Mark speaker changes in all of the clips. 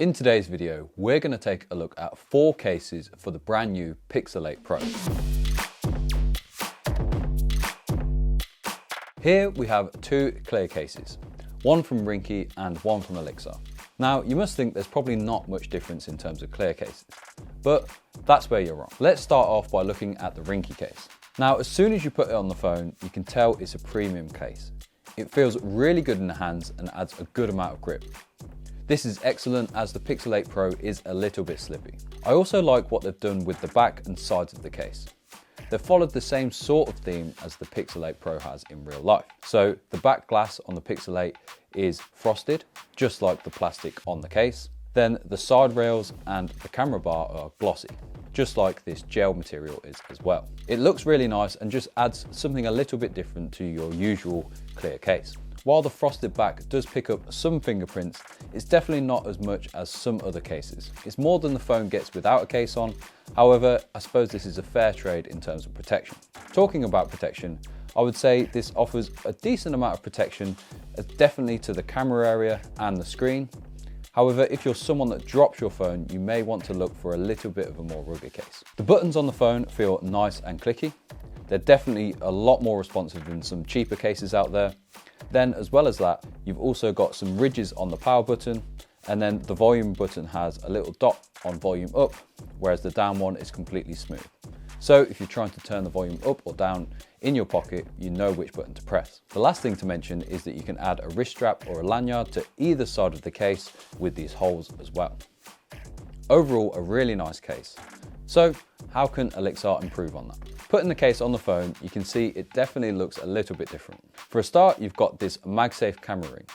Speaker 1: In today's video, we're going to take a look at 4 cases for the brand new Pixel 8 Pro. Here we have 2 clear cases, one from Rinky and one from Elixar. Now you must think there's probably not much difference in terms of clear cases, but that's where you're wrong. Let's start off by looking at the Rinky case. Now as soon as you put it on the phone, you can tell it's a premium case. It feels really good in the hands and adds a good amount of grip. This is excellent as the Pixel 8 Pro is a little bit slippy. I also like what they've done with the back and sides of the case. They've followed the same sort of theme as the Pixel 8 Pro has in real life. So the back glass on the Pixel 8 is frosted, just like the plastic on the case. Then the side rails and the camera bar are glossy, just like this gel material is as well. It looks really nice and just adds something a little bit different to your usual clear case. While the frosted back does pick up some fingerprints, it's definitely not as much as some other cases. It's more than the phone gets without a case on. However, I suppose this is a fair trade in terms of protection. Talking about protection, I would say this offers a decent amount of protection, definitely to the camera area and the screen. However, if you're someone that drops your phone, you may want to look for a little bit of a more rugged case. The buttons on the phone feel nice and clicky. They're definitely a lot more responsive than some cheaper cases out there. Then, as well as that, you've also got some ridges on the power button, and then the volume button has a little dot on volume up, whereas the down one is completely smooth. So if you're trying to turn the volume up or down in your pocket, you know which button to press. The last thing to mention is that you can add a wrist strap or a lanyard to either side of the case with these holes as well. Overall, a really nice case. So how can Elixar improve on that? Putting the case on the phone, you can see it definitely looks a little bit different. For a start, you've got this MagSafe camera ring.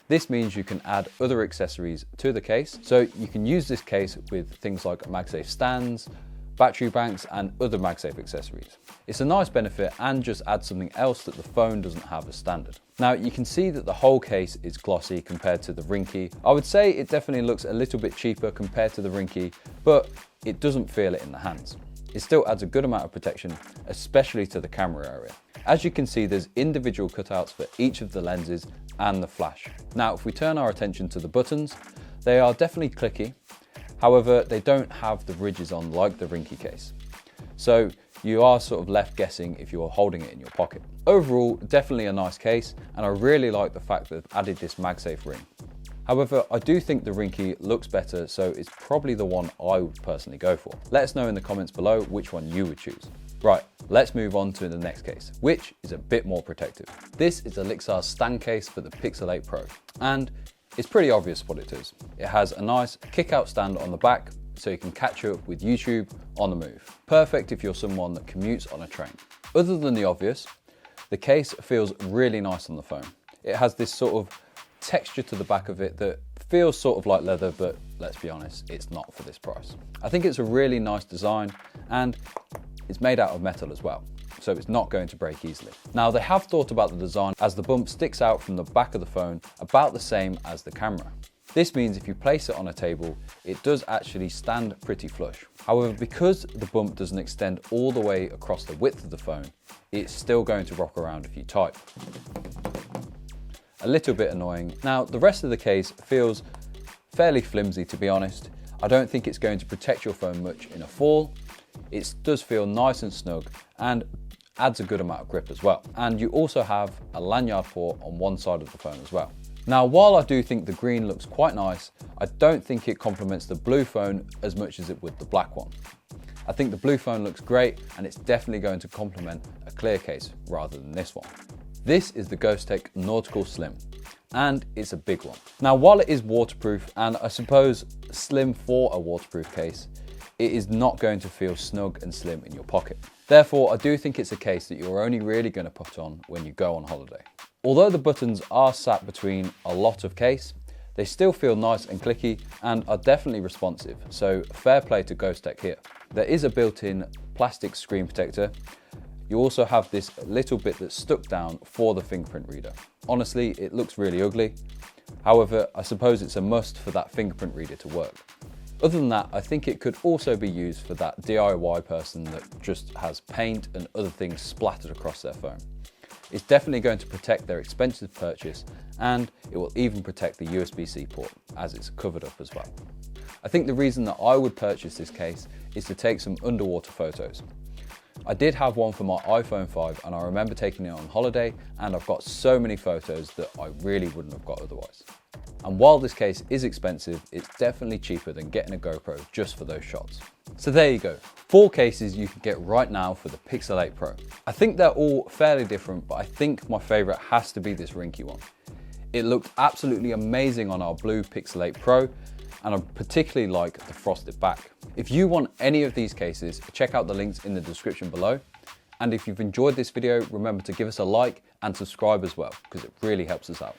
Speaker 1: This means you can add other accessories to the case. So you can use this case with things like MagSafe stands, battery banks, and other MagSafe accessories. It's a nice benefit and just adds something else that the phone doesn't have as standard. Now you can see that the whole case is glossy compared to the Rinky. I would say it definitely looks a little bit cheaper compared to the Rinky, but it doesn't feel it in the hands. It still adds a good amount of protection, especially to the camera area. As you can see, there's individual cutouts for each of the lenses and the flash. Now, if we turn our attention to the buttons, they are definitely clicky. However, they don't have the ridges on like the Rinky case. So you are sort of left guessing if you're holding it in your pocket. Overall, definitely a nice case, and I really like the fact that they've added this MagSafe ring. However, I do think the Rinky looks better, so it's probably the one I would personally go for. Let us know in the comments below which one you would choose. Right, let's move on to the next case, which is a bit more protective. This is Elixar's stand case for the Pixel 8 Pro, and it's pretty obvious what it is. It has a nice kick-out stand on the back, so you can catch up with YouTube on the move. Perfect if you're someone that commutes on a train. Other than the obvious, the case feels really nice on the phone. It has this sort of texture to the back of it that feels sort of like leather, but let's be honest, it's not for this price. I think it's a really nice design, and it's made out of metal as well, so it's not going to break easily. Now they have thought about the design as the bump sticks out from the back of the phone about the same as the camera. This means if you place it on a table, it does actually stand pretty flush. However, because the bump doesn't extend all the way across the width of the phone, it's still going to rock around if you type. A little bit annoying. Now, the rest of the case feels fairly flimsy, to be honest. I don't think it's going to protect your phone much in a fall. It does feel nice and snug and adds a good amount of grip as well. And you also have a lanyard port on one side of the phone as well. Now, while I do think the green looks quite nice, I don't think it complements the blue phone as much as it would the black one. I think the blue phone looks great, and it's definitely going to complement a clear case rather than this one. This is the Ghostek Nautical Slim, and it's a big one. Now, while it is waterproof, and I suppose slim for a waterproof case, it is not going to feel snug and slim in your pocket. Therefore, I do think it's a case that you're only really going to put on when you go on holiday. Although the buttons are sat between a lot of case, they still feel nice and clicky and are definitely responsive, so fair play to Ghostek here. There is a built-in plastic screen protector. You also have this little bit that's stuck down for the fingerprint reader. Honestly, it looks really ugly. However, I suppose it's a must for that fingerprint reader to work. Other than that, I think it could also be used for that DIY person that just has paint and other things splattered across their phone. It's definitely going to protect their expensive purchase, and it will even protect the USB-C port as it's covered up as well. I think the reason that I would purchase this case is to take some underwater photos. I did have one for my iPhone 5 and I remember taking it on holiday, and I've got so many photos that I really wouldn't have got otherwise. And while this case is expensive, it's definitely cheaper than getting a GoPro just for those shots. So there you go, 4 cases you can get right now for the Pixel 8 Pro. I think they're all fairly different, but I think my favorite has to be this Rinky one. It looked absolutely amazing on our blue Pixel 8 Pro, and I particularly like the frosted back. If you want any of these cases, check out the links in the description below. And if you've enjoyed this video, remember to give us a like and subscribe as well, because it really helps us out.